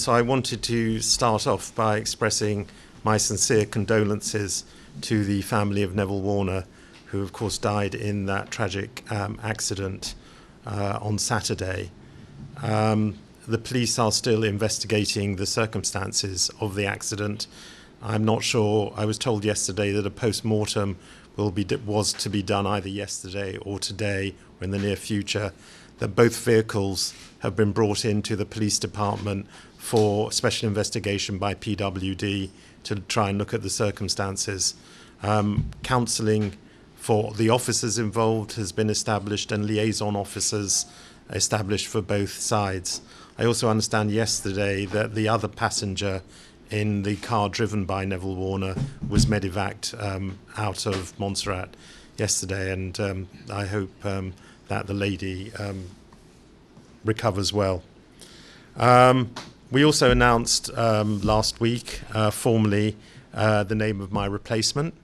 So I wanted to start off by expressing my sincere condolences to the family of Neville Warner, who of course died in that tragic accident on Saturday. The police are still investigating the circumstances of the accident. I'm not sure. I was told yesterday that a post-mortem was to be done either yesterday or today or in the near future, that both vehicles have been brought into the police department for special investigation by PWD to try and look at the circumstances. Counselling for the officers involved has been established and liaison officers established for both sides. I also understand yesterday that the other passenger in the car driven by Neville Warner was medevaced out of Montserrat yesterday, and I hope that the lady recovers well. We also announced last week formally the name of my replacement.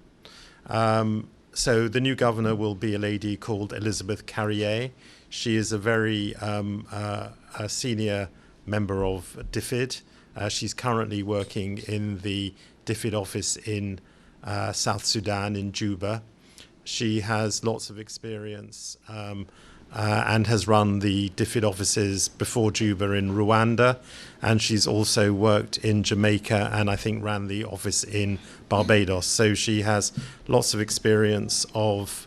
So the new governor will be a lady called Elizabeth Carrier. She is a very a senior member of DFID. She's currently working in the DFID office in South Sudan, in Juba. She has lots of experience and has run the DFID offices before Juba in Rwanda, and she's also worked in Jamaica and I think ran the office in Barbados. So she has lots of experience of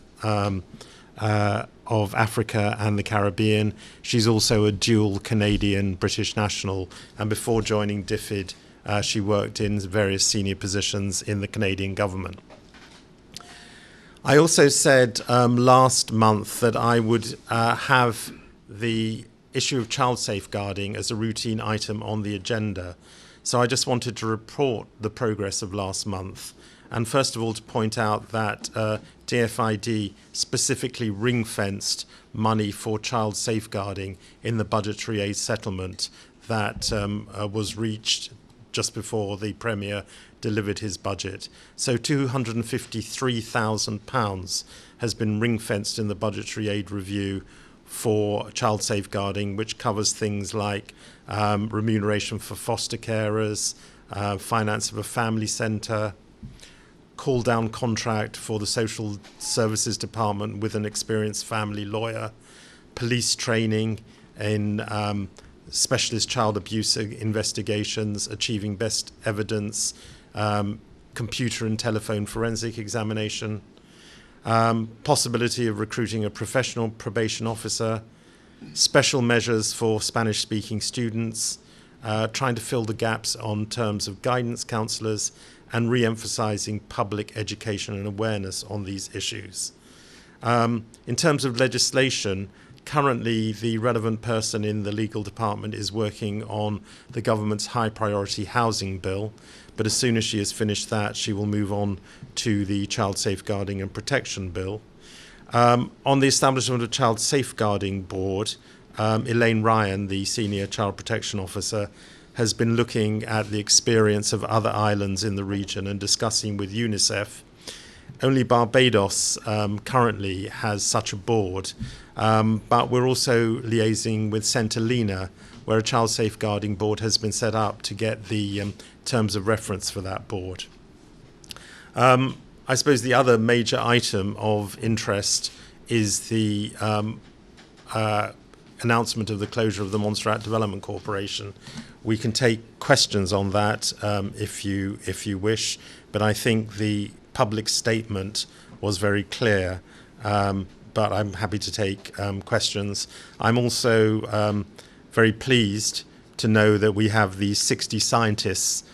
Africa and the Caribbean. She's also a dual Canadian-British national, and before joining DFID, she worked in various senior positions in the Canadian government. I also said last month that I would have the issue of child safeguarding as a routine item on the agenda. So I just wanted to report the progress of last month. And first of all, to point out that DFID specifically ring-fenced money for child safeguarding in the budgetary aid settlement that was reached just before the Premier delivered his budget. So £253,000 has been ring-fenced in the budgetary aid review for child safeguarding, which covers things like remuneration for foster carers, finance of a family centre, call-down contract for the social services department with an experienced family lawyer, police training in specialist child abuse investigations, achieving best evidence, computer and telephone forensic examination, possibility of recruiting a professional probation officer, special measures for Spanish-speaking students, trying to fill the gaps on terms of guidance counsellors, and re-emphasising public education and awareness on these issues. In terms of legislation, currently the relevant person in the legal department is working on the government's high priority housing bill, but as soon as she has finished that, she will move on to the child safeguarding and protection bill. On the establishment of a child safeguarding board, Elaine Ryan, the senior child protection officer, has been looking at the experience of other islands in the region and discussing with UNICEF. Only Barbados currently has such a board, but we're also liaising with St. Helena, where a child safeguarding board has been set up to get the terms of reference for that board. I suppose the other major item of interest is the announcement of the closure of the Montserrat Development Corporation. We can take questions on that if you wish, but I think the public statement was very clear, but I'm happy to take questions. I'm also very pleased to know that we have these 60 scientists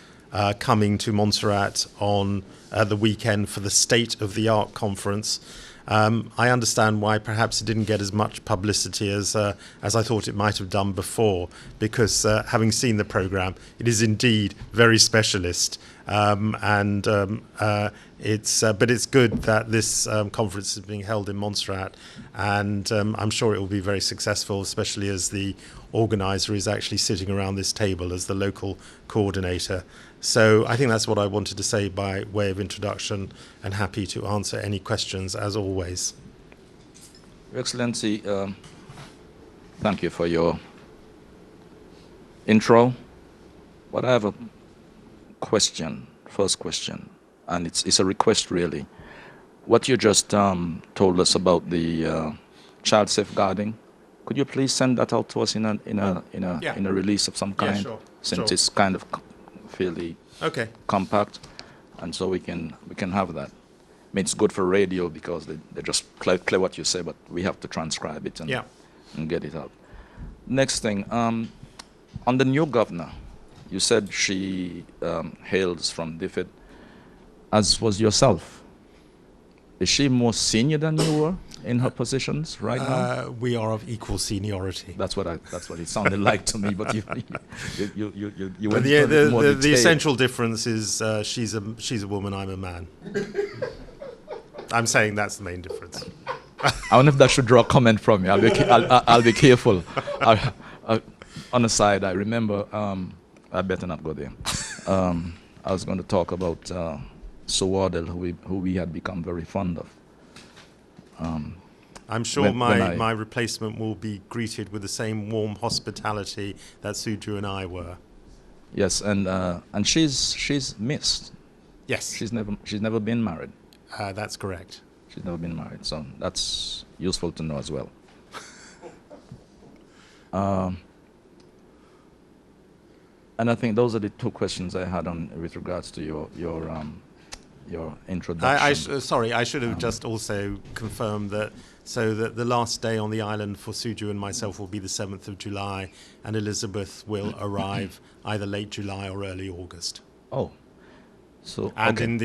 coming to Montserrat on the weekend for the State of the Art conference. I understand why perhaps it didn't get as much publicity as I thought it might have done before, because having seen the programme, it is indeed very specialist, but it's good that this conference is being held in Montserrat, and I'm sure it will be very successful, especially as the organiser is actually sitting around this table as the local coordinator. So I think that's what I wanted to say by way of introduction, and happy to answer any questions as always. Your Excellency, thank you for your intro. But I have a question, first question, and it's a request really. What you just told us about the child safeguarding, could you please send that out to us in a release of some kind, sure. since Sure. it's kind of fairly Okay. compact, and so we can have that. I mean, it's good for radio because they just clear what you say, but we have to transcribe it and Yeah. and get it out. Next thing, on the new governor, you said she hails from DFID, as was yourself. Is she more senior than you were in her positions right now? We are of equal seniority. That's what it sounded like to me. But you But went the, into more the detail. essential difference is she's a woman, I'm a man. I'm saying that's the main difference. I wonder if that should draw a comment from you. I'll be careful. On the side, I remember, I better not go there. I was going to talk about Sue Wardell, who we had become very fond of. I'm sure when my replacement will be greeted with the same warm hospitality that Suju and I were. Yes, and she's missed. Yes, She's never been married. that's correct. She's never been married, so that's useful to know as well. And I think those are the two questions I had on with regards to your introduction. Sorry, I should have just also confirmed that the last day on the island for Suju and myself will be the 7th of July, and Elizabeth will arrive either late July or early August. Oh, so And okay. in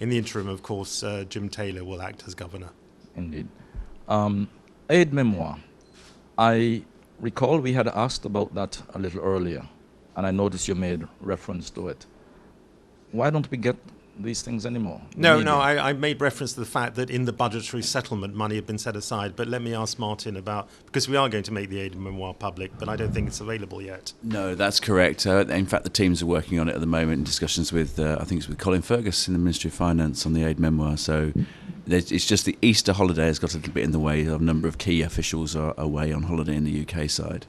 the interim, of course, Jim Taylor will act as governor. Indeed. Aid memoir. I recall we had asked about that a little earlier, and I noticed you made reference to it. Why don't we get these things anymore? No, I made reference to the fact that in the budgetary settlement money had been set aside, but let me ask Martin about, because we are going to make the aid memoir public, but I don't think it's available yet. No, that's correct. In fact, the teams are working on it at the moment in discussions with, I think it's with Colin Fergus in the Ministry of Finance on the aid memoir. So it's just the Easter holiday has got a little bit in the way. A number of key officials are away on holiday in the UK side.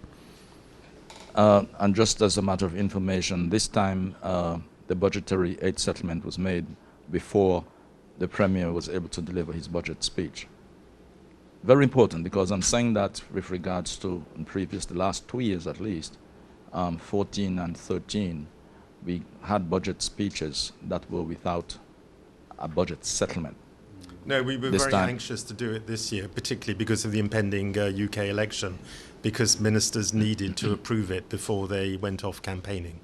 And just as a matter of information, this time the budgetary aid settlement was made before the Premier was able to deliver his budget speech. Very important, because I'm saying that with regards to the last 2 years at least, 14 and 13, we had budget speeches that were without a budget settlement. No, we were This very time. anxious to do it this year, particularly because of the impending UK election, because ministers needed to approve it before they went off campaigning,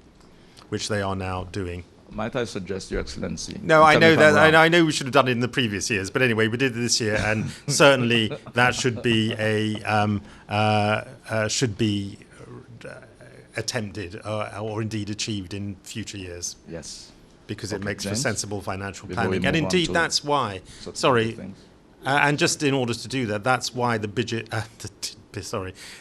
which they are now doing. Might I suggest, Your Excellency? No, I tell me know if I'm that. wrong. I know we should have done it in the previous years, but anyway, we did it this year, and certainly that should be attempted or indeed achieved in future years, Yes. because it Okay, makes for James, sensible financial before we planning. And move on indeed, to that's why. such Sorry, things. and just in order to do that, that's why the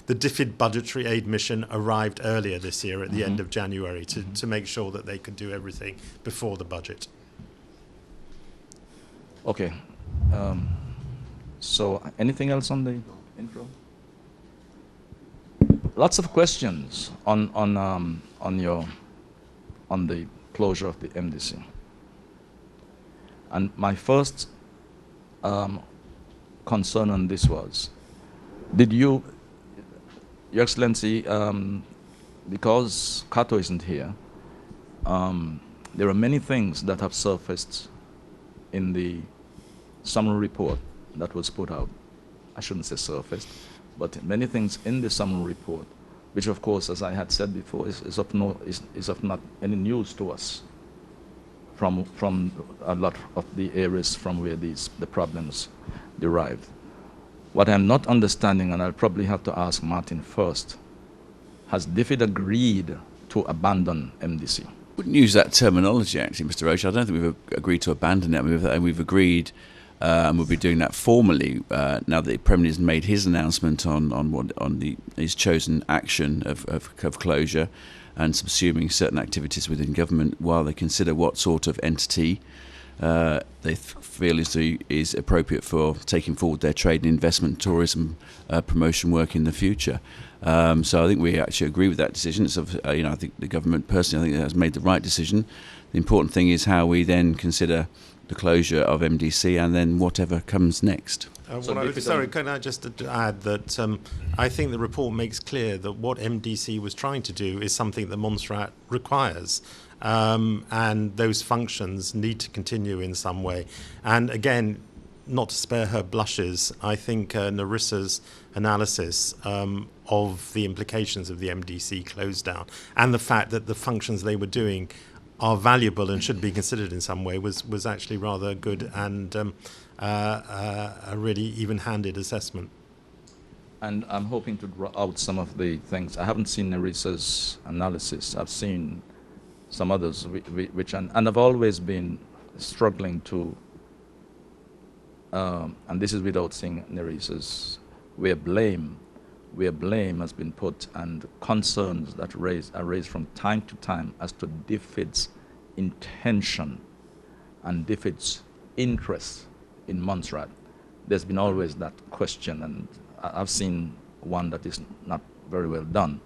the DFID budgetary aid mission arrived earlier this year at the end of January to make sure that they could do everything before the budget. Okay. So, anything else on the intro? Lots of questions on the closure of the MDC. And my first concern on this was, did you, Your Excellency, because Kato isn't here, there are many things that have surfaced in the summary report that was put out. I shouldn't say surfaced, but many things in the summary report, which of course, as I had said before, is of not any news to us from a lot of the areas from where the problems derived. What I'm not understanding, and I'll probably have to ask Martin first, has DFID agreed to abandon MDC? Wouldn't use that terminology, actually, Mr. Roche. I don't think we've agreed to abandon it. We've agreed, and we'll be doing that formally now that the Premier has made his announcement on his chosen action of closure and subsuming certain activities within government while they consider what sort of entity feel is appropriate for taking forward their trade and investment, tourism promotion work in the future. So I think we actually agree with that decision. It's I think the government personally, I think, has made the right decision. The important thing is how we then consider the closure of MDC and then whatever comes next. Sorry, can I just add that I think the report makes clear that what MDC was trying to do is something that Montserrat requires. And those functions need to continue in some way. And again, not to spare her blushes, I think Nerissa's analysis of the implications of the MDC close down and the fact that the functions they were doing are valuable and should be considered in some way was actually rather good and a really even-handed assessment. And I'm hoping to draw out some of the things. I haven't seen Nerissa's analysis. I've seen some others, which and I've always been struggling to, and this is without seeing Nerissa's, where blame has been put and concerns that are raised from time to time as to DFID's intention and DFID's interest in Montserrat. There's been always that question, and I've seen one that is not very well done,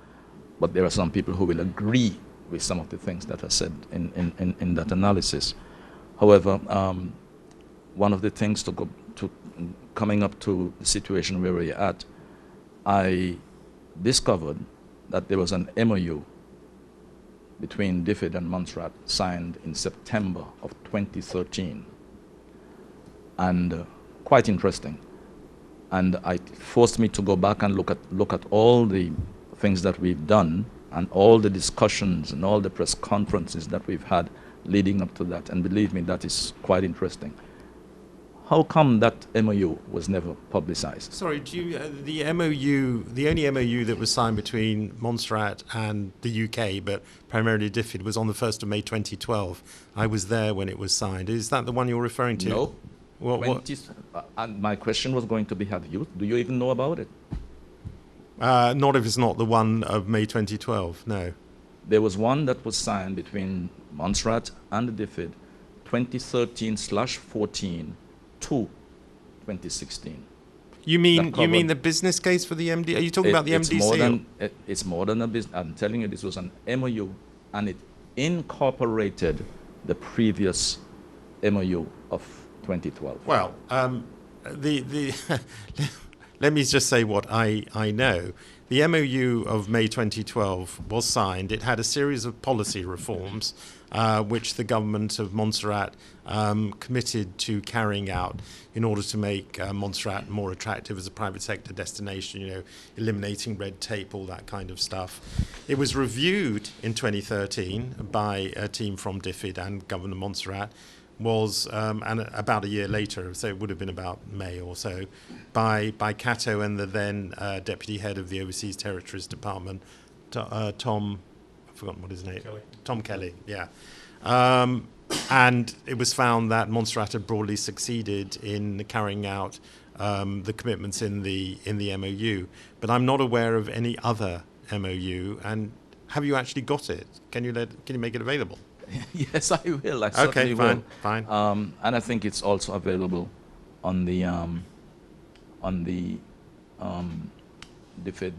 but there are some people who will agree with some of the things that are said in that analysis. However, one of the things to coming up to the situation where we're at, I discovered that there was an MOU between DFID and Montserrat signed in September of 2013, and quite interesting. And it forced me to go back and look at all the things that we've done and all the discussions and all the press conferences that we've had leading up to that. And believe me, that is quite interesting. How come that MOU was never publicized? Sorry, the MOU, the only MOU that was signed between Montserrat and the UK, but primarily DFID, was on the 1st of May 2012. I was there when it was signed. Is that the one you're referring to? No. What? And my question was going to be, do you even know about it? Not if it's not the one of May 2012, no. There was one that was signed between Montserrat and DFID, 2013/14 to 2016. You mean the business case for the MD? Are you talking about the MDC? It's more than a business. I'm telling you, this was an MOU, and it incorporated the previous MOU of 2012. Well, let me just say what I know. The MOU of May 2012 was signed. It had a series of policy reforms which the government of Montserrat committed to carrying out in order to make Montserrat more attractive as a private sector destination, eliminating red tape, all that kind of stuff. It was reviewed in 2013 by a team from DFID and Governor Montserrat, and about a year later, so it would have been about May or so, by Cato and the then deputy head of the Overseas Territories Department, Tom, I've forgotten what his name, Tom Kelly, yeah. And it was found that Montserrat had broadly succeeded in carrying out the commitments in the MOU, but I'm not aware of any other MOU. And have you actually got it? Can you make it available? Yes, I will. I certainly will. Fine. And I think it's also available on the DFID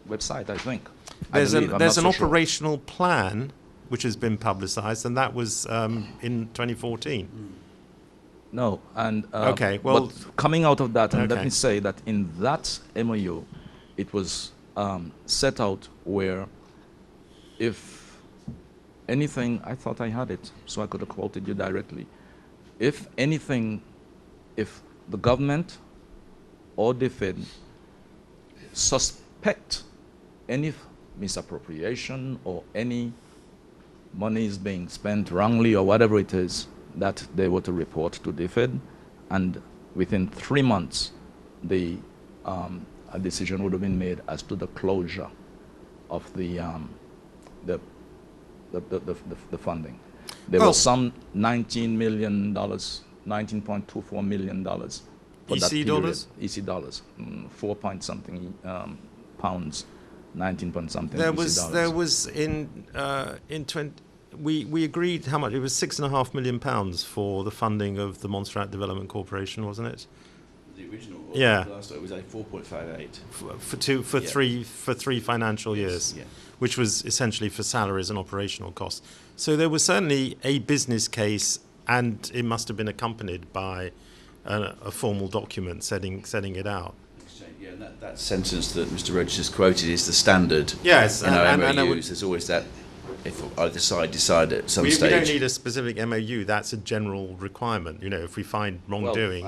website, I think. There's an operational plan which has been publicised, and that was in 2014. No, and okay, well, but coming out of that, and let me say that in that MOU, it was set out where if anything, I thought I had it, so I could have quoted you directly. If anything, if the government or DFID suspect any misappropriation or any money is being spent wrongly or whatever it is, that they were to report to DFID, and within 3 months, a decision would have been made as to the closure of the funding. There was some $19 million, $19.24 million. EC dollars? EC dollars, 4 point something pounds, 19 point something. There was in we agreed how much? It was £6.5 million for the funding of the Montserrat Development Corporation, wasn't it? The original. Yeah. Last it was like 4.58 For three financial years, Yeah. which was essentially for salaries and operational costs. So there was certainly a business case, and it must have been accompanied by a formal document setting it out. Yeah, and that sentence that Mr. Rogers just quoted is the standard. Yes, in our and MOUs. I would, There's always that. If either side decide at some we stage. don't need a specific MOU. That's a general requirement. If we find wrongdoing,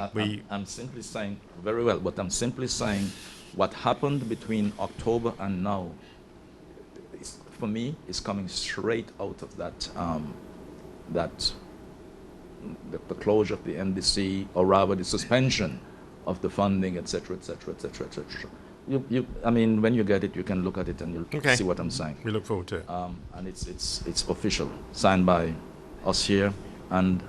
I'm simply saying, very well, but I'm simply saying what happened between October and now, for me, is coming straight out of that, the closure of the NDC, or rather the suspension of the funding, etc., etc., etc., etc. I mean, when you get it, you can look at it and you'll see what I'm saying. We look forward to it. And it's official, signed by us here and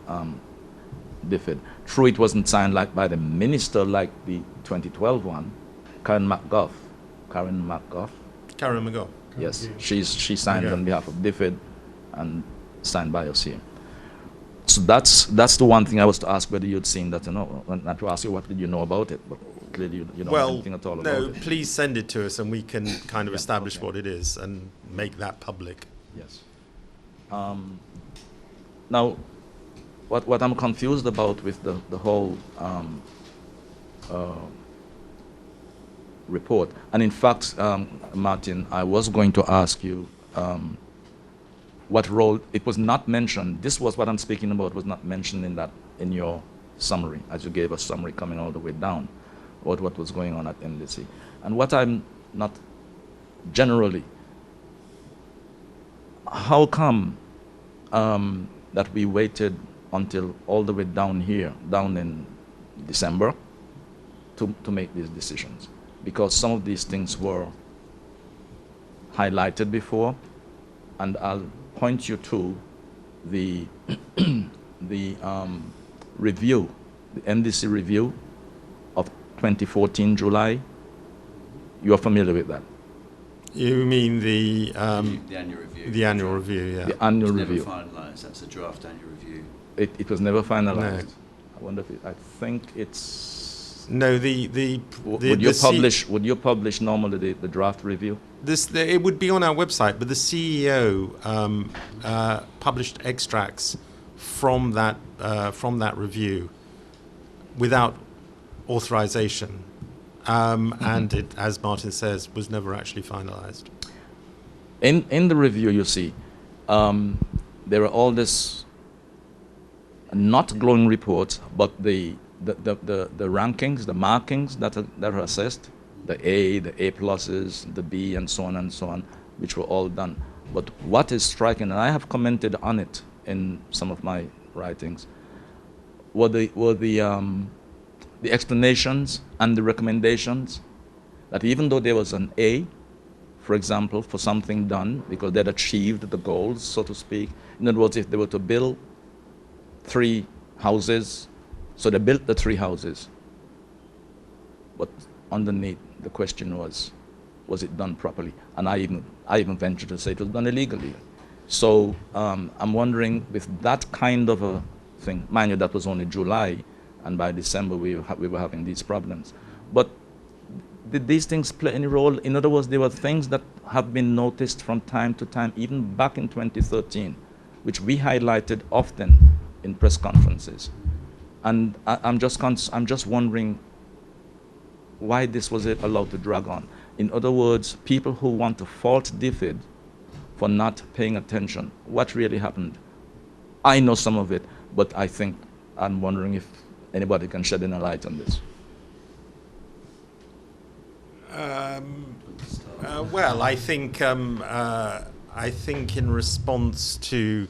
DFID. True, it wasn't signed by the minister like the 2012 one, Karen McGough. Karen McGough. Yes, she signed on behalf of DFID and signed by us here. So that's the one thing I was to ask whether you'd seen that or not. Not to ask you what did you know about it, but clearly you don't know anything at all about it. No, please send it to us and we can kind of establish what it is and make that public. Yes. Now, what I'm confused about with the whole report, and in fact, Martin, I was going to ask you what role, it was not mentioned, this was what I'm speaking about, was not mentioned in your summary, as you gave a summary coming all the way down, about what was going on at NDC. And what I'm not generally, how come that we waited until all the way down here, down in December, to make these decisions? Because some of these things were highlighted before, and I'll point you to the review, the NDC review of 2014 July. You are familiar with that? You mean the annual review? The annual review, yeah. The annual review. Never finalised. That's a draft annual review. It was never finalised. No. I wonder if I think it's. No, Would you publish normally the draft review? It would be on our website, but the CEO published extracts from that review without authorization, and it, as Martin says, was never actually finalized. In the review, you see, there are all this not glowing reports, but the rankings, the markings that are assessed, the A, the A pluses, the B, and so on, which were all done. But what is striking, and I have commented on it in some of my writings, were the explanations and the recommendations that even though there was an A, for example, for something done, because they'd achieved the goals, so to speak. In other words, if they were to build 3 houses, so they built the 3 houses, but underneath the question was it done properly? And I even ventured to say it was done illegally. So I'm wondering, with that kind of a thing, mind you, that was only July, and by December we were having these problems. But did these things play any role? In other words, there were things that have been noticed from time to time, even back in 2013, which we highlighted often in press conferences. And I'm just wondering why this was allowed to drag on. In other words, people who want to fault DFID for not paying attention, what really happened? I know some of it, but I'm wondering if anybody can shed any light on this. Well, I think in response to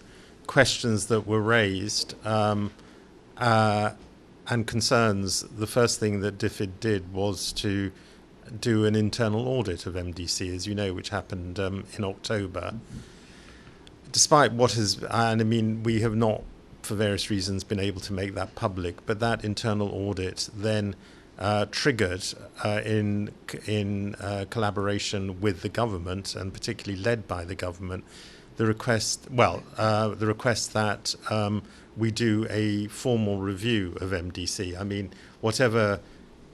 questions that were raised and concerns, the first thing that DFID did was to do an internal audit of MDC, as you know, which happened in October. Despite what has, and I mean, we have not, for various reasons, been able to make that public, but that internal audit then triggered in collaboration with the government, and particularly led by the government, the request that we do a formal review of MDC. I mean, whatever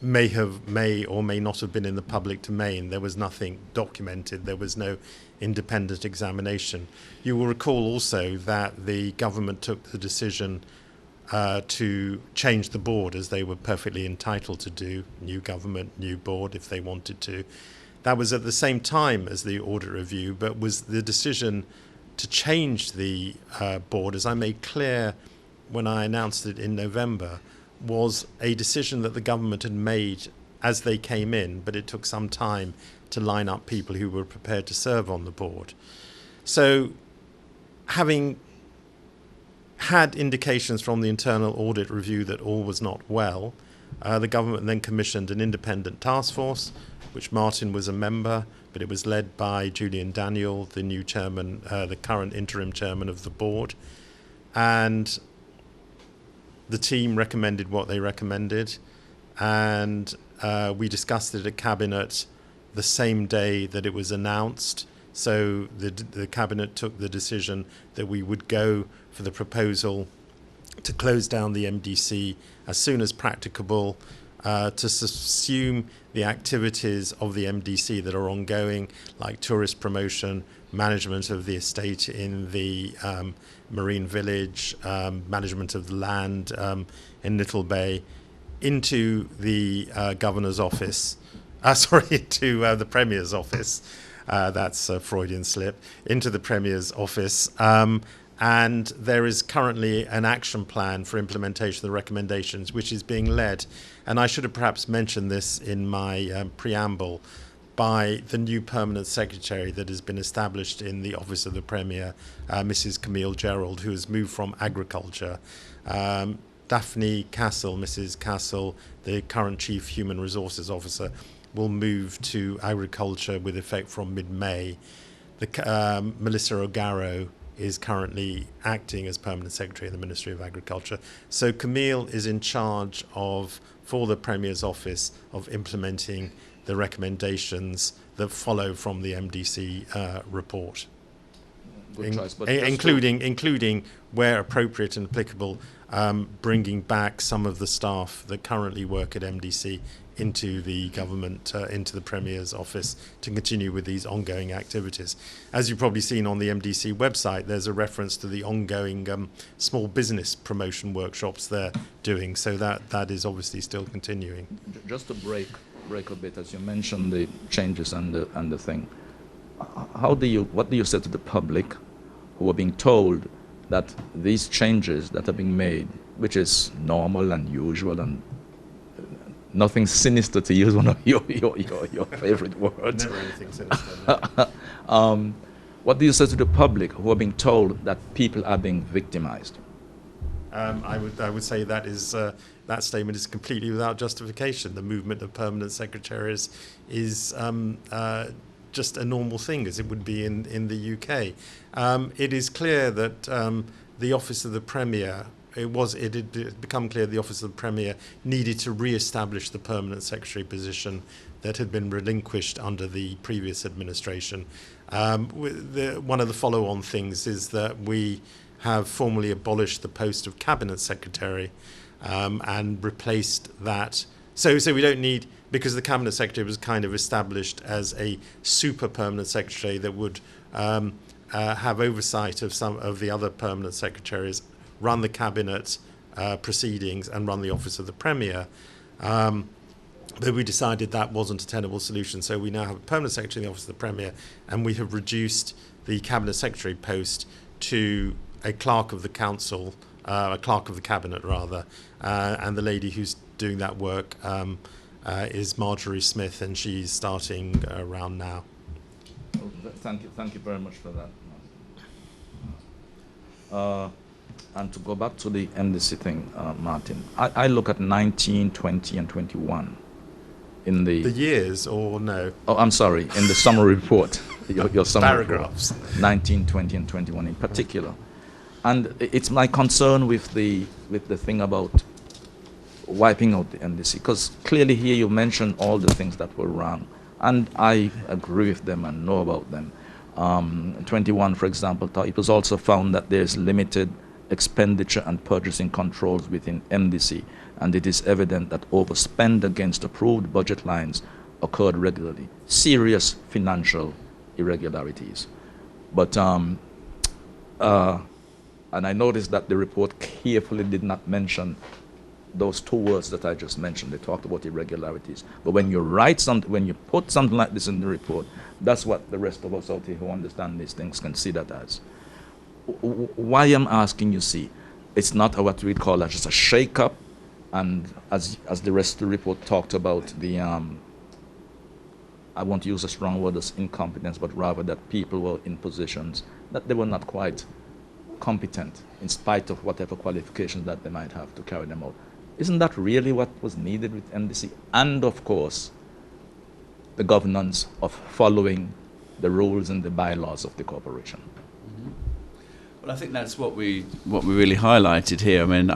may or may not have been in the public domain, there was nothing documented. There was no independent examination. You will recall also that the government took the decision to change the board, as they were perfectly entitled to do. New government, new board, if they wanted to. That was at the same time as the audit review, but was the decision to change the board, as I made clear when I announced it in November, was a decision that the government had made as they came in, but it took some time to line up people who were prepared to serve on the board. So, having had indications from the internal audit review that all was not well, the government then commissioned an independent task force, which Martin was a member, but it was led by Julian Daniel, the new chairman, the current interim chairman of the board. And the team recommended what they recommended, and we discussed it at Cabinet the same day that it was announced. So the Cabinet took the decision that we would go for the proposal to close down the MDC as soon as practicable, to subsume the activities of the MDC that are ongoing, like tourist promotion, management of the estate in the marine village, management of the land in Little Bay, into the governor's office, into the Premier's office. That's a Freudian slip, into the Premier's office. And there is currently an action plan for implementation of the recommendations, which is being led, and I should have perhaps mentioned this in my preamble, by the new permanent secretary that has been established in the office of the Premier, Mrs. Camille Gerald, who has moved from agriculture. Daphne Castle, Mrs. Castle, the current Chief Human Resources Officer, will move to agriculture with effect from mid-May. Melissa O'Garrow is currently acting as permanent secretary in the Ministry of Agriculture. So Camille is in charge of, for the Premier's office, of implementing the recommendations that follow from the MDC report. Good choice, but including where appropriate and applicable, bringing back some of the staff that currently work at MDC into the government, into the Premier's office, to continue with these ongoing activities. As you've probably seen on the MDC website, there's a reference to the ongoing small business promotion workshops they're doing, so that is obviously still continuing. Just to break a bit, as you mentioned the changes and the thing, what do you say to the public who are being told that these changes that are being made, which is normal and usual and nothing sinister, to use one of your favorite words. Never anything sinister. What do you say to the public who are being told that people are being victimized? I would say that is that statement is completely without justification. The movement of permanent secretaries is just a normal thing, as it would be in the UK. It is clear that the office of the Premier, it had become clear the office of the Premier needed to re-establish the permanent secretary position that had been relinquished under the previous administration. One of the follow-on things is that we have formally abolished the post of cabinet secretary and replaced that. So we don't need, because the cabinet secretary was kind of established as a super permanent secretary that would have oversight of some of the other permanent secretaries, run the cabinet proceedings and run the office of the Premier. But we decided that wasn't a tenable solution, so we now have a permanent secretary in the office of the Premier, and we have reduced the cabinet secretary post to a clerk of the council, a clerk of the cabinet rather, and the lady who's doing that work is Marjorie Smith, and she's starting around now. Thank you very much for that. And to go back to the MDC thing, Martin, I look at 19, 20, and 21 in the years, or no? Oh, I'm sorry, in the summary report, your summary paragraphs. Report, 19, 20, and 21 in particular. And it's my concern with the thing about wiping out the MDC, because clearly here you mentioned all the things that were wrong, and I agree with them and know about them. 21, for example, it was also found that there's limited expenditure and purchasing controls within MDC, and it is evident that overspend against approved budget lines occurred regularly. Serious financial irregularities. But, and I noticed that the report carefully did not mention those two words that I just mentioned. They talked about irregularities. But when you write something, when you put something like this in the report, that's what the rest of us out here who understand these things can see that as. Why I'm asking, you see, it's not what we call just a shake-up, and as the rest of the report talked about the, I won't use a strong word as incompetence, but rather that people were in positions that they were not quite competent in spite of whatever qualifications that they might have to carry them out. Isn't that really what was needed with MDC? And of course, the governance of following the rules and the bylaws of the corporation. Mm-hmm. Well, I think that's what we really highlighted here. I mean,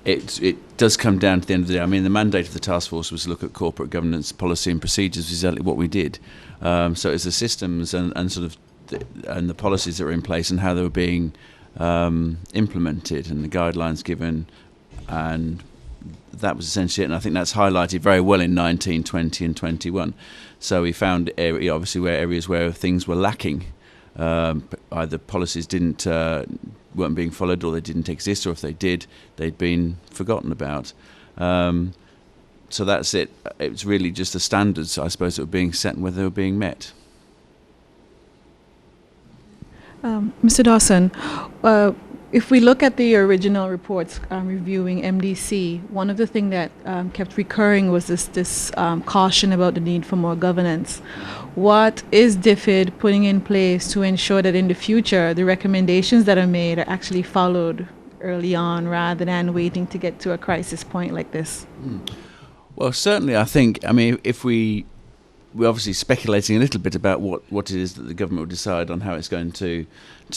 it does come down to the end of the day. I mean, the mandate of the task force was to look at corporate governance policy and procedures, exactly what we did. So it's the systems and sort of and the policies that were in place and how they were being implemented and the guidelines given, and that was essentially it. And I think that's highlighted very well in 19, 20 and 21. So we found obviously areas where things were lacking. Either policies weren't being followed, or they didn't exist, or if they did, they'd been forgotten about. So that's it. It was really just the standards, I suppose, that were being set and whether they were being met. Mr. Dawson, if we look at the original reports reviewing MDC, one of the things that kept recurring was this caution about the need for more governance. What is DFID putting in place to ensure that in the future the recommendations that are made are actually followed early on rather than waiting to get to a crisis point like this? Well, certainly I think, I mean, if we're obviously speculating a little bit about what it is that the government will decide on how it's going to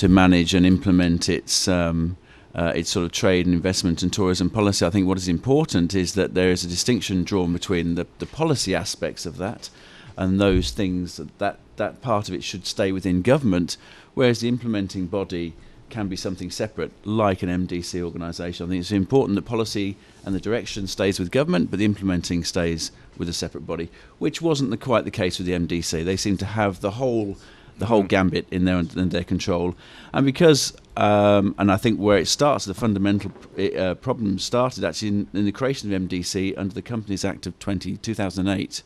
manage and implement its sort of trade and investment and tourism policy. I think what is important is that there is a distinction drawn between the policy aspects of that and those things that part of it should stay within government, whereas the implementing body can be something separate, like an MDC organisation. I think it's important that policy and the direction stays with government, but the implementing stays with a separate body, which wasn't quite the case with the MDC. They seem to have the whole gambit in their control, and because and I think where it starts, the fundamental problem started actually in the creation of MDC under the Companies Act of 2008.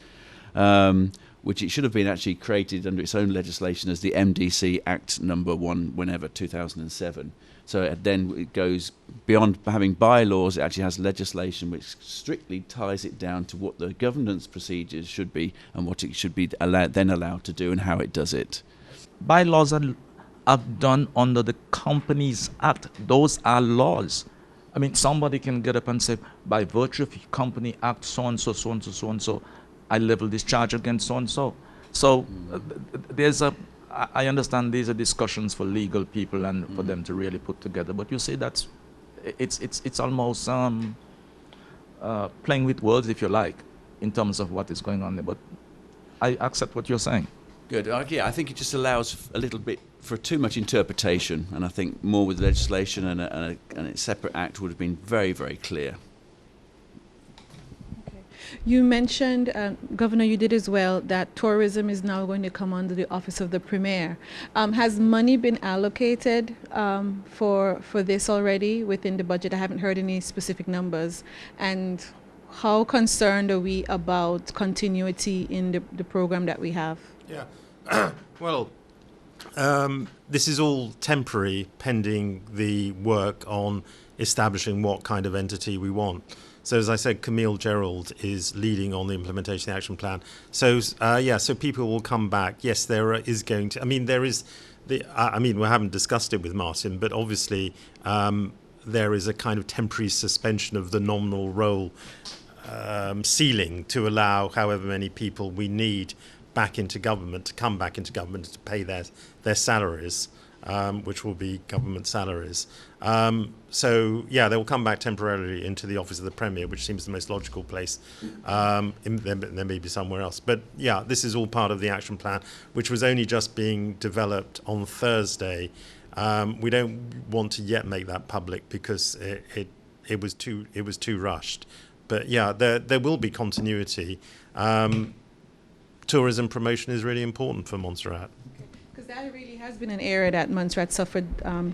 Which it should have been actually created under its own legislation as the MDC Act number 1 whenever 2007. So it goes beyond having bylaws. It actually has legislation which strictly ties it down to what the governance procedures should be and what it should be allowed to do and how it does it. Bylaws are done under the Companies Act. Those are laws. I mean, somebody can get up and say, by virtue of Company Act, so-and-so, so-and-so, so-and-so, I level this charge against so-and-so. So I understand these are discussions for legal people and for them to really put together. But you see, it's almost playing with words, if you like, in terms of what is going on there. But I accept what you're saying. Good. Yeah, I think it just allows a little bit for too much interpretation, and I think more with legislation and a separate act would have been very, very clear. You mentioned, Governor, you did as well, that tourism is now going to come under the Office of the Premier. Has money been allocated for this already within the budget? I haven't heard any specific numbers. And how concerned are we about continuity in the program that we have? Yeah. Well, this is all temporary, pending the work on establishing what kind of entity we want. So as I said, Camille Gerald is leading on the implementation of the action plan. So so people will come back. Yes, there is going to. I mean, there is. We haven't discussed it with Martin, but obviously there is a kind of temporary suspension of the nominal role ceiling to allow however many people we need back into government to come back into government to pay their salaries. which will be government salaries. So, yeah, they will come back temporarily into the office of the Premier, which seems the most logical place. There may be somewhere else. But, yeah, this is all part of the action plan, which was only just being developed on Thursday. We don't want to yet make that public because it was too rushed. But, yeah, there will be continuity. Tourism promotion is really important for Montserrat. Because that really has been an area that Montserrat suffered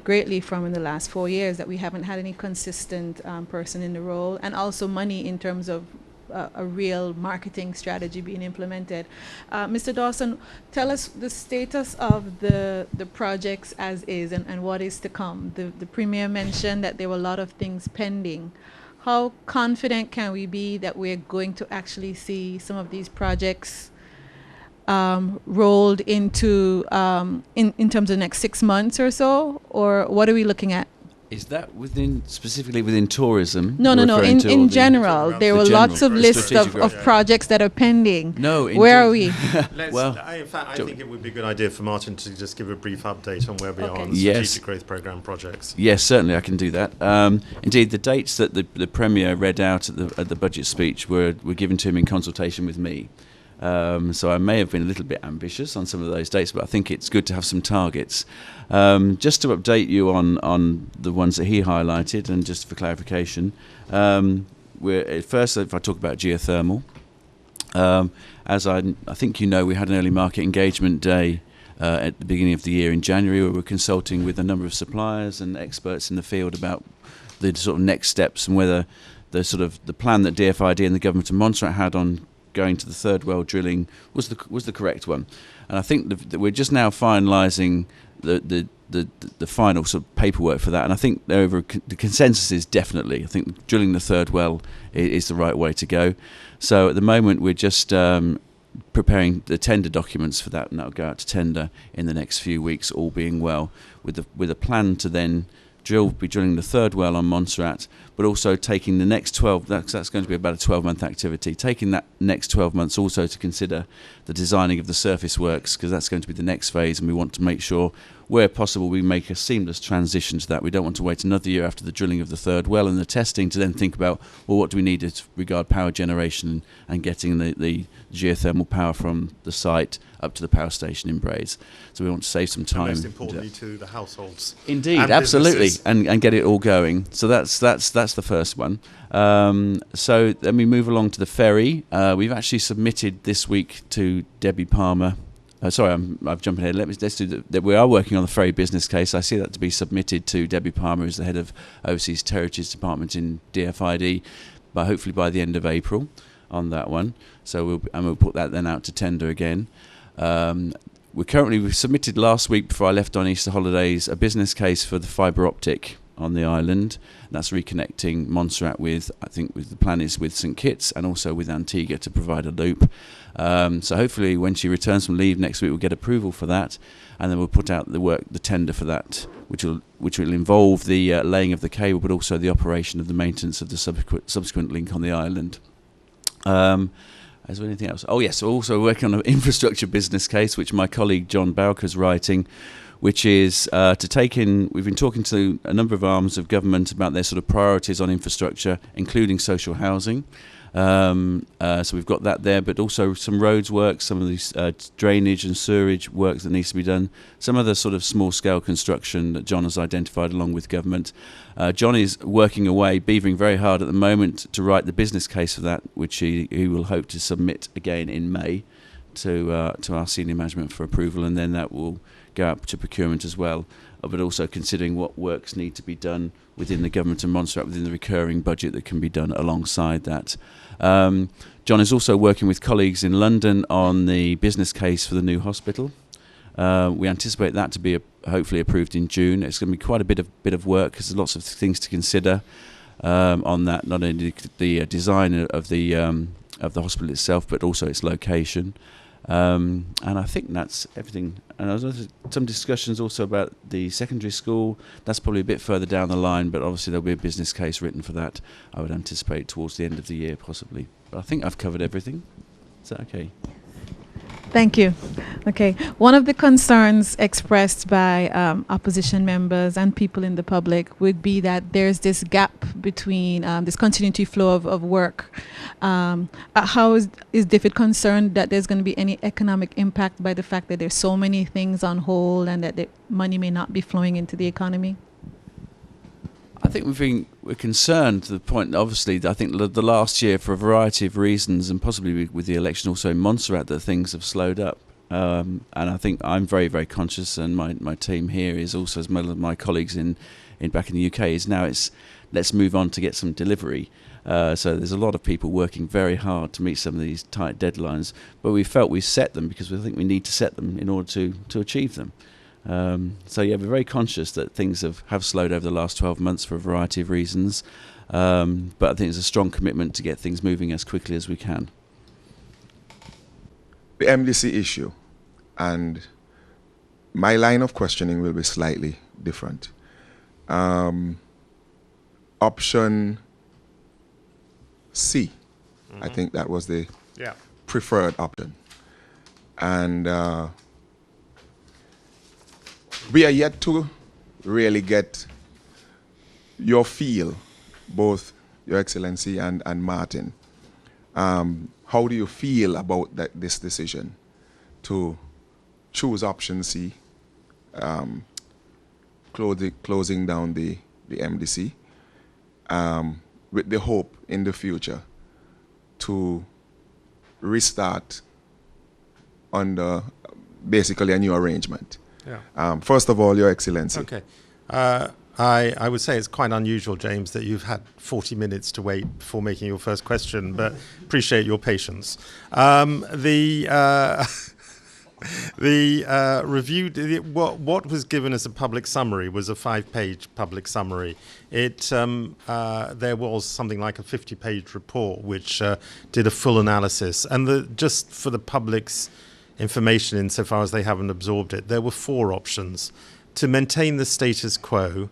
greatly from in the last 4 years, that we haven't had any consistent person in the role, and also money in terms of a real marketing strategy being implemented. Mr. Dawson, tell us the status of the projects as is and what is to come. The Premier mentioned that there were a lot of things pending. How confident can we be that we're going to actually see some of these projects rolled into in terms of the next 6 months or so, or what are we looking at? Is that specifically within tourism? No. In general, there were lots of lists of projects that are pending. No, where are we? In fact, I think it would be a good idea for Martin to just give a brief update on where we are on the Strategic Growth Programme projects. Yes, certainly I can do that. Indeed, the dates that the Premier read out at the budget speech were given to him in consultation with me. So I may have been a little bit ambitious on some of those dates, but I think it's good to have some targets. Just to update you on the ones that he highlighted, and just for clarification, first, if I talk about geothermal, as I think you know, we had an early market engagement day at the beginning of the year in January, where we're consulting with a number of suppliers and experts in the field about the sort of next steps and whether the plan that DFID and the government of Montserrat had on going to the third well drilling was the correct one. And I think that we're just now finalising the final sort of paperwork for that. And I think the consensus is definitely, I think drilling the third well is the right way to go. So at the moment we're just preparing the tender documents for that, and that'll go out to tender in the next few weeks, all being well, with a plan to then be drilling the third well on Montserrat, but also taking the next 12, that's going to be about a 12-month activity, taking that next 12 months also to consider the designing of the surface works, because that's going to be the next phase, and we want to make sure, where possible, we make a seamless transition to that. We don't want to wait another year after the drilling of the third well and the testing to then think about, well, what do we need as regard power generation and getting the geothermal power from the site up to the power station in Braes. So we want to save some time. And most importantly, to the households. Indeed, absolutely, and get it all going. So that's the first one. So then we move along to the ferry. We've actually submitted this week to Debbie Palmer. Sorry, I've jumped ahead. Let's do that. We are working on the ferry business case. I see that to be submitted to Debbie Palmer, who's the head of Overseas Territories Department in DFID, but hopefully by the end of April on that one. So we'll put that then out to tender again. We submitted last week before I left on Easter holidays a business case for the fibre optic on the island. That's reconnecting Montserrat with the plan is with St Kitts and also with Antigua to provide a loop. So hopefully when she returns from leave next week, we'll get approval for that, and then we'll put out the tender for that, which will involve the laying of the cable, but also the operation of the maintenance of the subsequent link on the island. Is there anything else? Oh yes, we're also working on an infrastructure business case, which my colleague John Bowker is writing, which is to take in. We've been talking to a number of arms of government about their sort of priorities on infrastructure, including social housing. So we've got that there, but also some roads work, some of these drainage and sewerage work that needs to be done, some other sort of small-scale construction that John has identified along with government. John is working away, beavering very hard at the moment to write the business case for that, which he will hope to submit again in May to our senior management for approval, and then that will go up to procurement as well, but also considering what works need to be done within the government of Montserrat, within the recurring budget that can be done alongside that. John is also working with colleagues in London on the business case for the new hospital. We anticipate that to be hopefully approved in June. It's going to be quite a bit of work because there's lots of things to consider on that, not only the design of the hospital itself, but also its location. And I think that's everything. And there's some discussions also about the secondary school. That's probably a bit further down the line, but obviously there'll be a business case written for that. I would anticipate towards the end of the year, possibly. But I think I've covered everything. Is that okay? Thank you. Okay. One of the concerns expressed by opposition members and people in the public would be that there's this gap between this continuity flow of work. How is DFID concerned that there's going to be any economic impact by the fact that there's so many things on hold and that the money may not be flowing into the economy? I think we're concerned to the point, obviously, I think the last year, for a variety of reasons, and possibly with the election also in Montserrat, that things have slowed up. And I think I'm very, very conscious, and my team here is also, as well as my colleagues in back in the UK, is now let's move on to get some delivery. So there's a lot of people working very hard to meet some of these tight deadlines, but we felt we set them because we think we need to set them in order to achieve them. So yeah, we're very conscious that things have slowed over the last 12 months for a variety of reasons, but I think there's a strong commitment to get things moving as quickly as we can. The MDC issue, and my line of questioning will be slightly different. Option C, I think that was the preferred option. And we are yet to really get your feel, both Your Excellency and Martin. How do you feel about this decision to choose option C, closing down the MDC, with the hope in the future to restart under basically a new arrangement? Yeah. First of all, Your Excellency. Okay. I would say it's quite unusual, James, that you've had 40 minutes to wait before making your first question, but appreciate your patience. The review, what was given as a public summary was a 5-page public summary. There was something like a 50-page report which did a full analysis, and just for the public's information, insofar as they haven't absorbed it, there were 4 options: to maintain the status quo,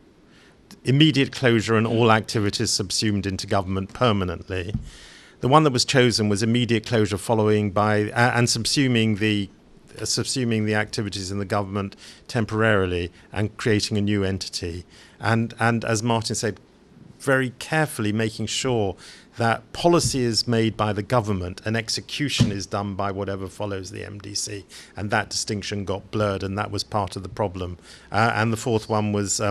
immediate closure and all activities subsumed into government permanently. The one that was chosen was immediate closure following by and subsuming the activities in the government temporarily and creating a new entity. And as Martin said, very carefully making sure that policy is made by the government and execution is done by whatever follows the MDC. And that distinction got blurred, and that was part of the problem. And the 4th one was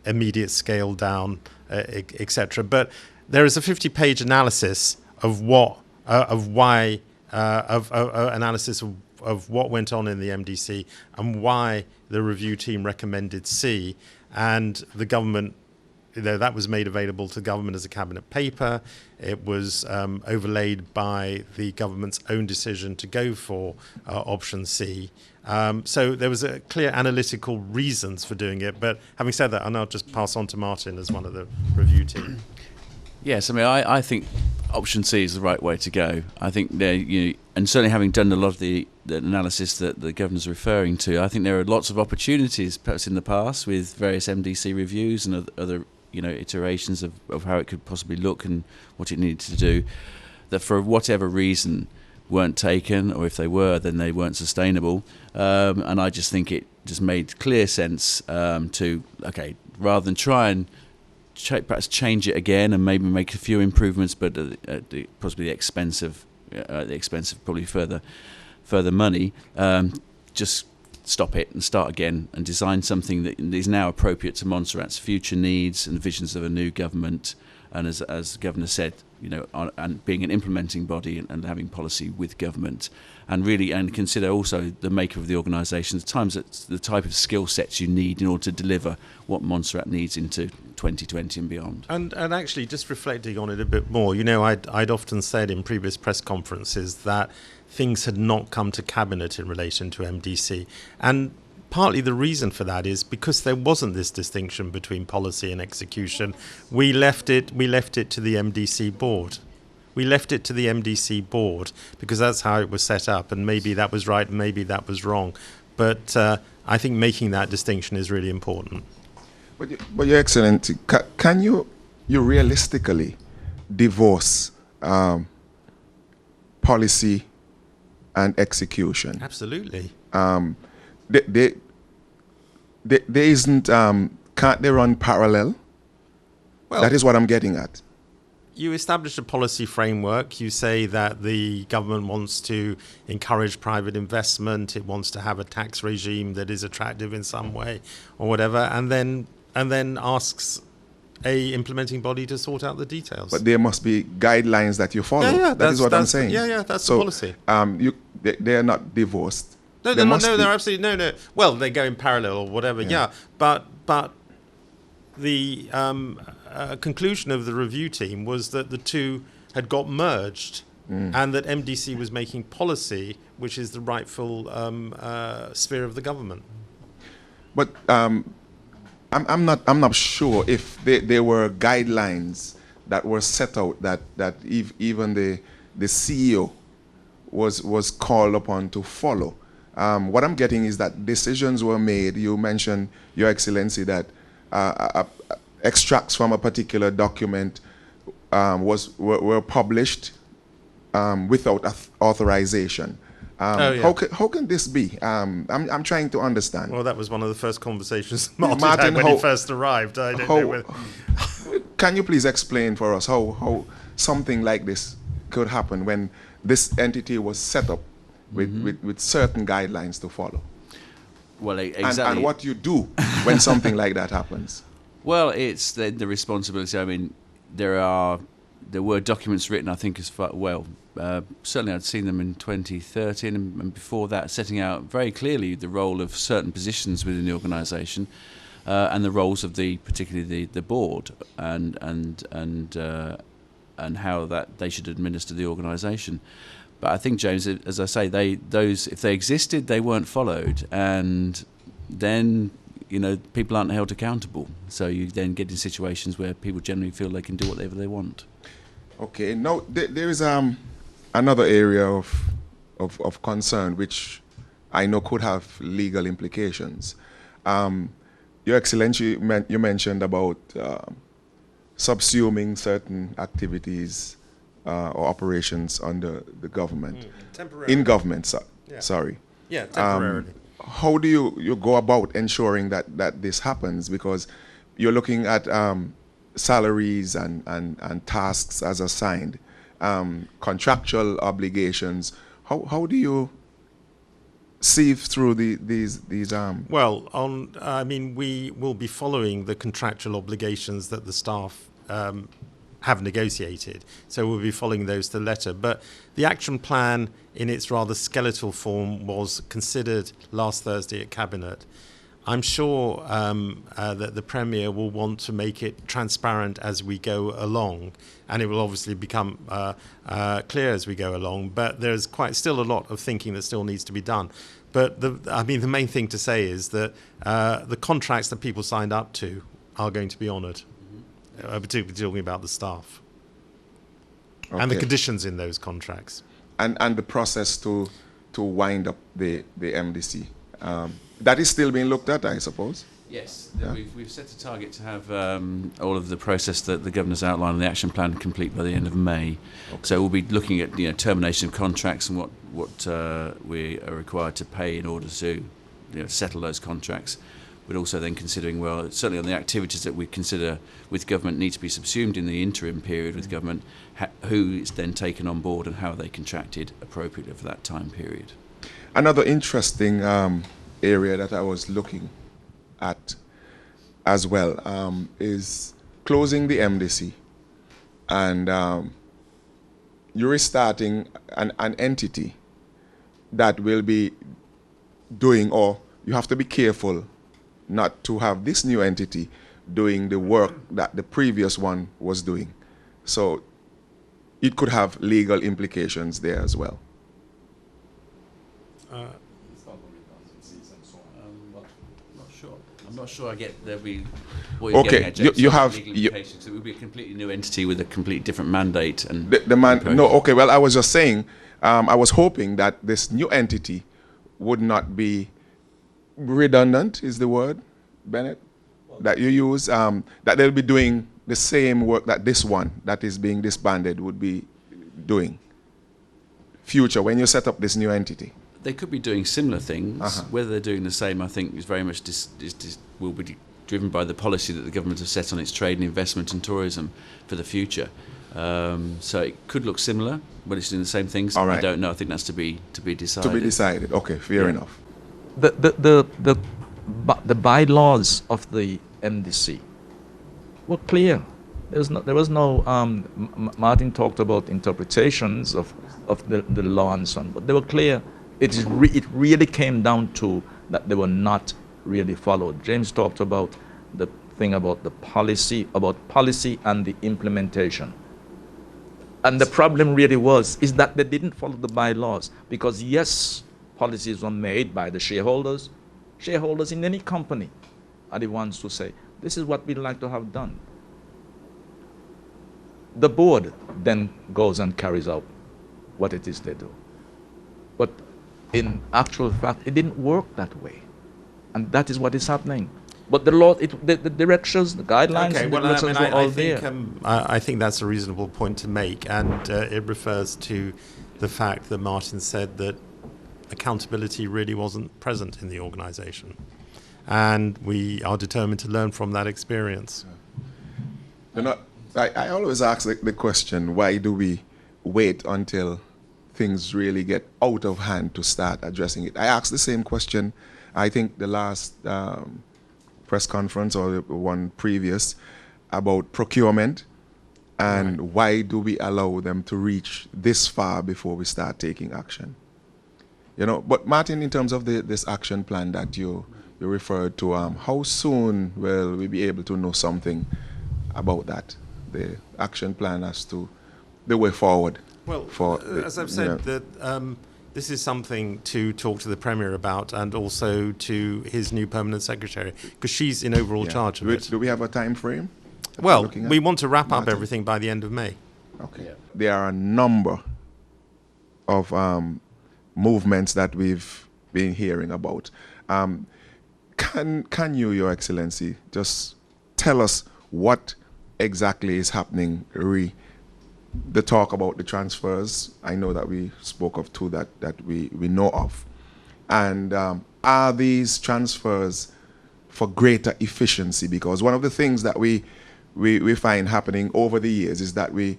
immediate scale down, etc. But there is a 50-page analysis of analysis of what went on in the MDC and why the review team recommended C, and the government. That was made available to government as a cabinet paper. It was overlaid by the government's own decision to go for option C. So there was a clear analytical reasons for doing it. But having said that, and I'll just pass on to Martin as one of the review team. Yes, I mean, I think option C is the right way to go. I think and certainly having done a lot of the analysis that the governor's referring to, I think there are lots of opportunities, perhaps in the past, with various MDC reviews and other iterations of how it could possibly look and what it needed to do, that for whatever reason weren't taken, or if they were, then they weren't sustainable. And I just think it just made clear sense to, rather than try and perhaps change it again and maybe make a few improvements, but at possibly the expense of probably further money, just stop it and start again and design something that is now appropriate to Montserrat's future needs and visions of a new government. And as the Governor said, and being an implementing body and having policy with government, and consider also the maker of the organisation, the type of skill sets you need in order to deliver what Montserrat needs into 2020 and beyond. And actually, just reflecting on it a bit more, I'd often said in previous press conferences that things had not come to cabinet in relation to MDC, and partly the reason for that is because there wasn't this distinction between policy and execution. We left it to the MDC board. We left it to the MDC board because that's how it was set up, and maybe that was right, maybe that was wrong. But I think making that distinction is really important. But Your Excellency, can you policy and execution. Absolutely. There isn't, can't they run parallel? Well, That is what I'm getting at. you establish a policy framework. You say that the government wants to encourage private investment. It wants to have a tax regime that is attractive in some way, or whatever, and then asks a implementing body to sort out the details. But there must be guidelines that you follow. Yeah, that is what I'm that's- saying. yeah, that's so, the policy. They are not divorced. No, There must be. they're absolutely no. Well, they go in parallel or whatever. Yeah, but the conclusion of the review team was that the two had got merged, and that MDC was making policy, which is the rightful sphere of the government. But I'm not sure if there were guidelines that were set out that even the CEO was called upon to follow. What I'm getting is that decisions were made. You mentioned, Your Excellency, that extracts from a particular document were published without authorization. How can this be? I'm trying to understand. Well, that was one of the first conversations Martin Martin, had when he first arrived. I don't know whether... Can you please explain for us how something like this could happen when this entity was set up with certain guidelines to follow? Well, exactly. And what you do when something like that happens? Well, it's the responsibility. I mean, there were documents written, I think, certainly I'd seen them in 2013 and before that, setting out very clearly the role of certain positions within the organisation and the roles of particularly the board and how that they should administer the organisation. But I think, James, as I say, if they existed, they weren't followed, and then people aren't held accountable. So you then get in situations where people generally feel they can do whatever they want. Okay. Now there is another area of concern which I know could have legal implications. Your Excellency, you mentioned about subsuming certain activities or operations under the government. Temporarily. In government, Yeah. sorry. Yeah, temporarily. How do you go about ensuring that this happens? Because you're looking at salaries and tasks as assigned, contractual obligations. How do you sieve through these? Well, we will be following the contractual obligations that the staff have negotiated. So we'll be following those to the letter. But the action plan in its rather skeletal form was considered last Thursday at Cabinet. I'm sure that the Premier will want to make it transparent as we go along, and it will obviously become clear as we go along, but there's still a lot of thinking that still needs to be done. But the main thing to say is that the contracts that people signed up to are going to be honoured, particularly talking about the staff. Okay. And the conditions in those contracts. And the process to wind up the MDC. That is still being looked at, I suppose. Yes, Yeah. we've set a target to have all of the process that the Governor's outlined in the action plan complete by the end of May. Okay. So we'll be looking at termination of contracts and what we are required to pay in order to settle those contracts. But also then considering, well, certainly on the activities that we consider with government need to be subsumed in the interim period with government, who is then taken on board and how are they contracted appropriately for that time period. Another interesting area that I was looking at as well is closing the MDC and you're restarting an entity that will be doing, or you have to be careful not to have this new entity doing the work that the previous one was doing. So it could have legal implications there as well. I'm not sure I get what you're Okay, getting at, James. you have legal implications. It would be a completely new entity with a completely different mandate and the man. No, okay. Well, I was just saying, I was hoping that this new entity would not be redundant. Is the word, Bennett, that you use? That they'll be doing the same work that this one that is being disbanded would be doing. future when you set up this new entity? They could be doing similar things. Uh-huh. Whether they're doing the same, I think, is very much will be driven by the policy that the government has set on its trade and investment and tourism for the future. So it could look similar, but it's doing the same things. All right. I don't know. I think that's to be decided. To be decided. Okay, fair Yeah. enough. The bylaws of the MDC were clear. There was no Martin talked about interpretations of the law and so on, but they were clear. It really came down to that they were not really followed. James talked about the thing about the policy and the implementation. And the problem really is that they didn't follow the bylaws, because yes, policies were made by the shareholders. Shareholders in any company are the ones who say, this is what we'd like to have done. The board then goes and carries out what it is they do. But in actual fact, it didn't work that way. And that is what is happening. But the law, the directions, the guidelines, Okay, and the well, I directions mean, were all I think, there. I think that's a reasonable point to make, and it refers to the fact that Martin said that accountability really wasn't present in the organisation, and we are determined to learn from that experience. You know, I always ask the question, why do we wait until things really get out of hand to start addressing it? I asked the same question, I think the last press conference or the one previous, about procurement, and Right. why do we allow them to reach this far before we start taking action? You know, but Martin, in terms of this action plan that you referred to, how soon will we be able to know something about that, the action plan as to the way forward? Well, for as I've said, that this is something to talk to the Premier about, and also to his new permanent secretary, because she's in overall charge of it. Do we have a time frame? that we're Well, looking at? we want to wrap up Martin? everything by the end of May. Okay. Yeah. There are a number of movements that we've been hearing about. Can you, Your Excellency, just tell us what exactly is happening? The talk about the transfers, I know that we spoke of two that we know of. And are these transfers for greater efficiency? Because one of the things that we find happening over the years is that we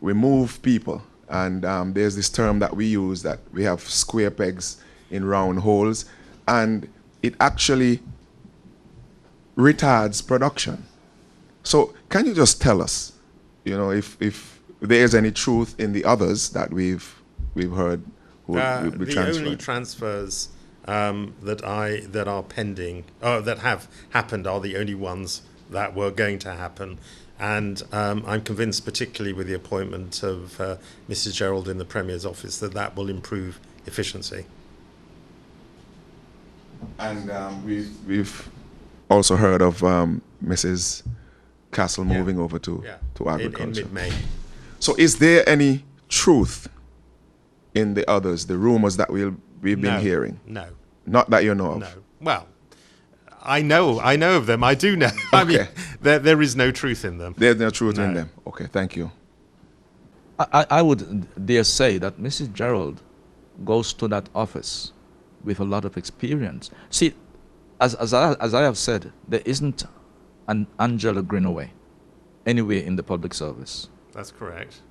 move people, and there's this term that we use, that we have square pegs in round holes, and it actually retards production. So can you just tell us, you know, if there's any truth in the others that we've heard who will be The transferred? only transfers that are pending, that have happened, are the only ones that were going to happen. And I'm convinced, particularly with the appointment of Mrs. Gerald in the Premier's office, that will improve efficiency. And we've also heard of Mrs. Castle Yeah. moving over to agriculture. In mid-May. So is there any truth in the others, the rumors that we've been No, hearing? No, Not that you know of? no. Well, I know of them. I do know. I mean, Okay. there is no truth in them. There's no truth in No. them. Okay, thank you. I would dare say that Mrs. Gerald goes to that office with a lot of experience. See, as I have said, there isn't an Angela Greenaway anywhere in the public service. That's correct.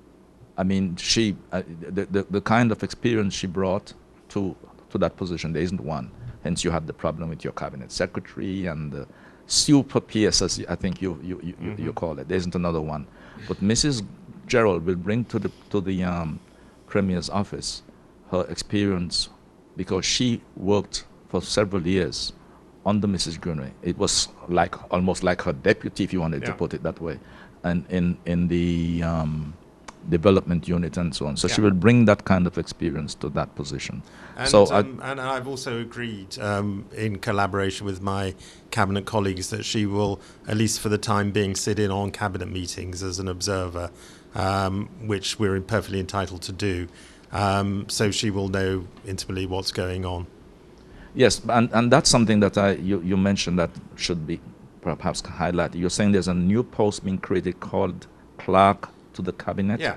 I mean, she the kind of experience she brought to that position, there isn't one. Hence, you had the problem with your cabinet secretary and the super PS, as I think you call it. There isn't another one. But Mrs. Gerald will bring to the Premier's office her experience, because she worked for several years under Mrs. Greenaway. It was almost like her deputy, if you wanted to Yeah. put it that way, and in the development unit and so on. So she Yeah. will bring that kind of experience to that position. And, So and I've also agreed, in collaboration with my cabinet colleagues, that she will, at least for the time being, sit in on cabinet meetings as an observer, which we're perfectly entitled to do. So she will know intimately what's going on. Yes, and that's something that you mentioned that should be perhaps highlighted. You're saying there's a new post being created called clerk to the cabinet. Yeah.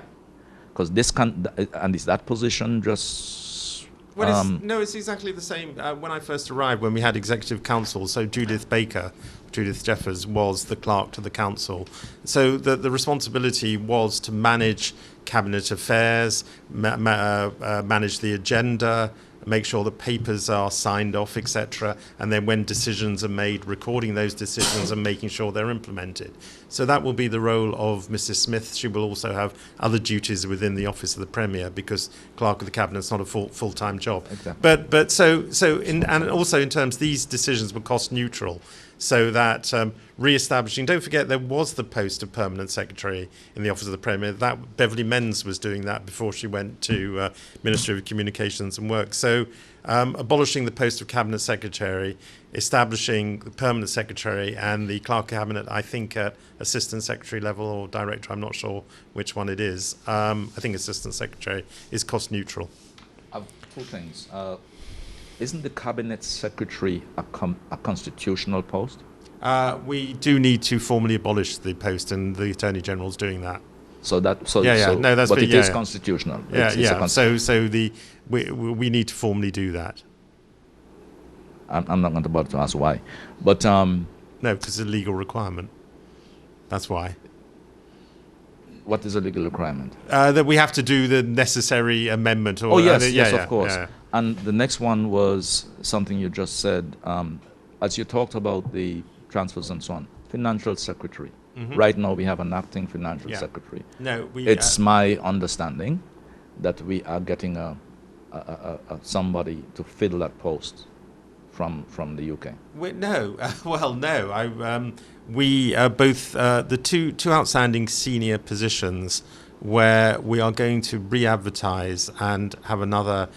Because this can, and is that position just? Well, it's exactly the same. When I first arrived, when we had executive council, so Judith Jeffers was the clerk to the council. So the responsibility was to manage cabinet affairs, manage the agenda, make sure the papers are signed off, etc. And then when decisions are made, recording those decisions and making sure they're implemented. So that will be the role of Mrs. Smith. She will also have other duties within the Office of the Premier, because Clerk of the Cabinet is not a full-time job. Exactly. But and also in terms, these decisions were cost neutral. So that re-establishing, don't forget there was the post of Permanent Secretary in the Office of the Premier. That Beverly Menz was doing that before she went to Ministry of Communications and Work. So abolishing the post of Cabinet Secretary, establishing the Permanent Secretary and the Clerk of Cabinet, I think at Assistant Secretary level or Director, I'm not sure which one it is. I think Assistant Secretary is cost neutral. Two things. Isn't the Cabinet Secretary a constitutional post? We do need to formally abolish the post, and the Attorney General's doing that. So that, but it is constitutional. So we need to formally do that. I'm not going to bother to ask why, but no, because it's a legal requirement. That's why. What is a legal requirement? That we have to do the necessary amendment. Or, yes, of course. Yeah. And the next one was something you just said, as you talked about the transfers and so on. Financial Secretary. Mm-hmm. Right now we have an acting Financial Secretary. No, it's my understanding that we are getting somebody to fill that post from the UK. We both the two outstanding senior positions where we are going to re-advertise and have another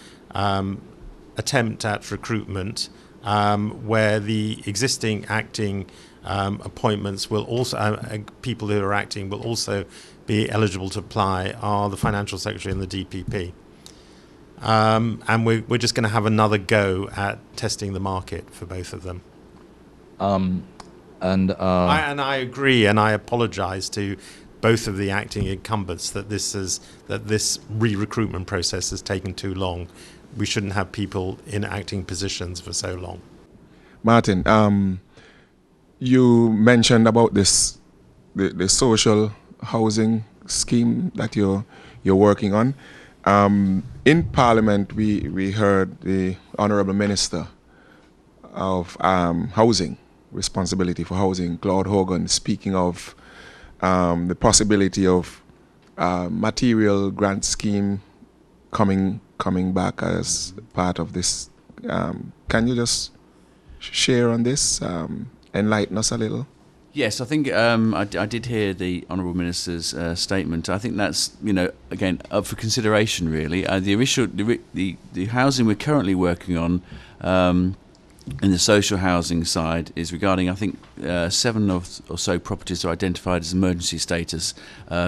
attempt at recruitment, where the existing acting appointments will also, people who are acting will also be eligible to apply, are the Financial Secretary and the DPP. And we're just going to have another go at testing the market for both of them. I agree, and I apologise to both of the acting incumbents that this re-recruitment process has taken too long. We shouldn't have people in acting positions for so long. Martin, you mentioned about this the social housing scheme that you're working on. In Parliament, we heard the Honourable Minister of Housing, Responsibility for Housing, Claude Hogan, speaking of the possibility of material grant scheme coming back as part of this. Can you just share on this, enlighten us a little? Yes, I think I did hear the Honourable Minister's statement. I think that's, again, up for consideration, really. The housing we're currently working on in the social housing side is regarding, I think, 7 or so properties are identified as emergency status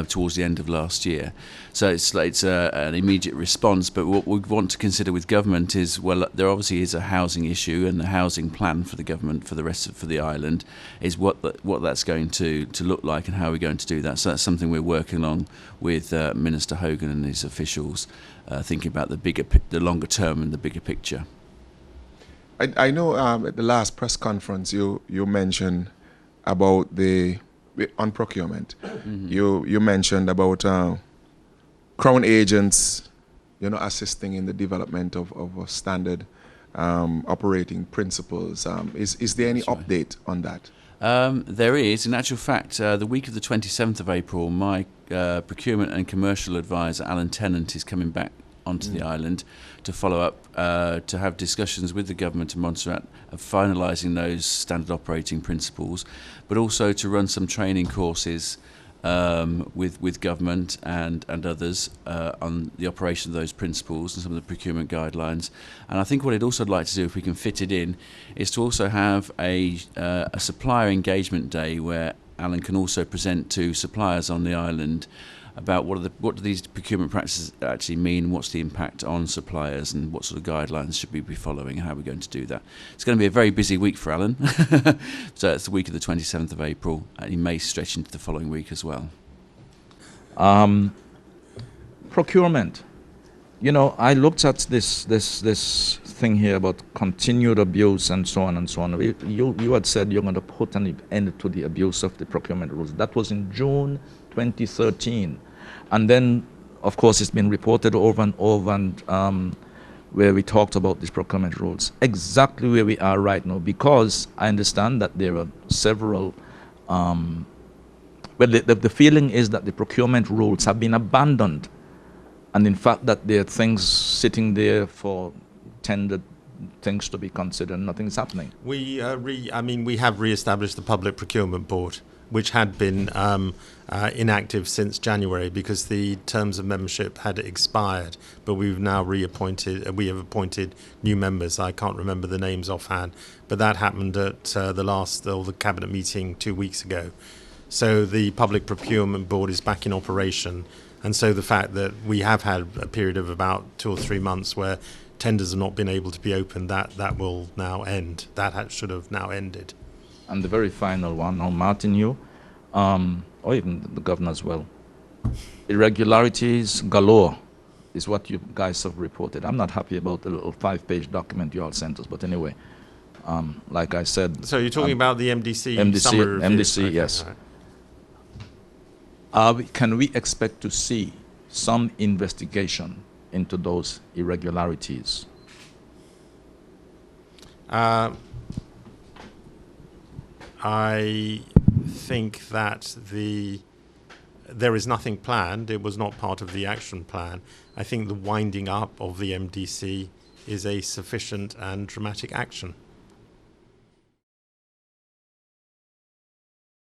towards the end of last year. So it's an immediate response. But what we want to consider with government is, well, there obviously is a housing issue, and the housing plan for the government for the island is what that's going to look like and how we're going to do that. So that's something we're working on with Minister Hogan and his officials, thinking about the longer term and the bigger picture. I know at the last press conference you mentioned about on procurement. Mm-hmm. You mentioned about Crown agents, assisting in the development of standard operating principles. Is there any update on that? There is. In actual fact, the week of the 27th of April, my procurement and commercial advisor, Alan Tennant, is coming back onto the island to follow up, to have discussions with the government of Montserrat of finalising those standard operating principles, but also to run some training courses with government and others on the operation of those principles and some of the procurement guidelines. And I think what I'd also like to do, if we can fit it in, is to also have a supplier engagement day where Alan can also present to suppliers on the island about what do these procurement practices actually mean, what's the impact on suppliers, and what sort of guidelines should we be following, and how we're going to do that. It's going to be a very busy week for Alan. So it's the week of the 27th of April, and he may stretch into the following week as well. procurement. You know, I looked at this thing here about continued abuse and so on and so on. You had said you're going to put an end to the abuse of the procurement rules. That was in June 2013. And then, of course, it's been reported over and over, and where we talked about these procurement rules. Exactly where we are right now, because I understand that there are several, the feeling is that the procurement rules have been abandoned. And in fact, that there are things sitting there for tendered things to be considered, nothing's happening. We have re-established the Public Procurement Board, which had been inactive since January because the terms of membership had expired. But we've now reappointed. We have appointed new members. I can't remember the names offhand, but that happened at the cabinet meeting 2 weeks ago. So the Public Procurement Board is back in operation. And so the fact that we have had a period of about 2 or 3 months where tenders have not been able to be opened, that will now end. That should have now ended. And the very final one, now Martin, you, or even the governor as well. Irregularities galore is what you guys have reported. I'm not happy about the little 5-page document you all sent us, but anyway, like I said. So you're talking about the MDC summary review? MDC, okay, yes. Right. Can we expect to see some investigation into those irregularities? I think that there is nothing planned. It was not part of the action plan. I think the winding up of the MDC is a sufficient and dramatic action.